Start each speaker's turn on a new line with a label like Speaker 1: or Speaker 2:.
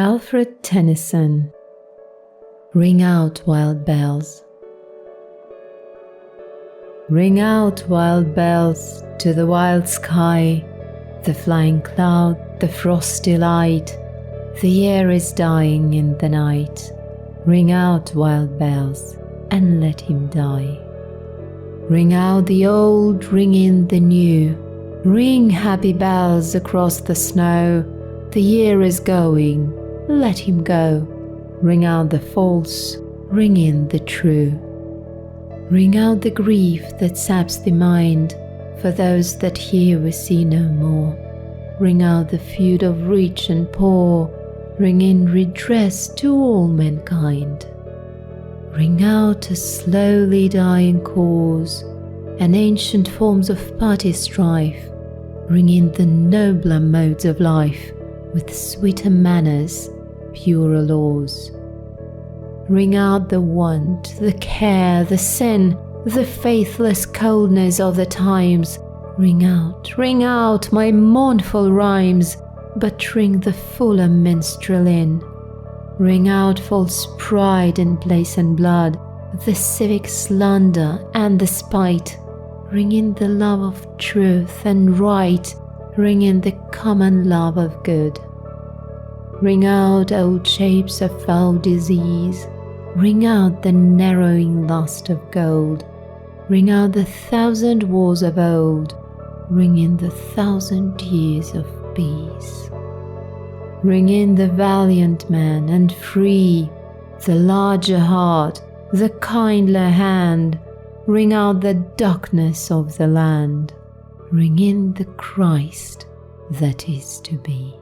Speaker 1: Альфред Теннисон. Ring out, wild bells. Ring out, wild bells, to the wild sky, the flying cloud, the frosty light. The air is dying in the night. Ring out, wild bells, and let him die. Ring out the old, ring in the new. Ring happy bells across the snow. The year is going, let him go. Ring out the false, ring in the true. Ring out the grief that saps the mind, for those that here we see no more. Ring out the feud of rich and poor, ring in redress to all mankind. Ring out a slowly dying cause, and ancient forms of party strife. Ring in the nobler modes of life, with sweeter manners, purer laws. Ring out the want, the care, the sin, the faithless coldness of the times. Ring out my mournful rhymes, but ring the fuller minstrel in. Ring out false pride in place and blood, the civic slander and the spite. Ring in the love of truth and right, ring in the common love of good. Ring out old shapes of foul disease, ring out the narrowing lust of gold. Ring out the 1,000 wars of old, ring in the 1,000 years of peace. Ring in the valiant man and free, the larger heart, the kindler hand. Ring out the darkness of the land, ring in the Christ that is to be.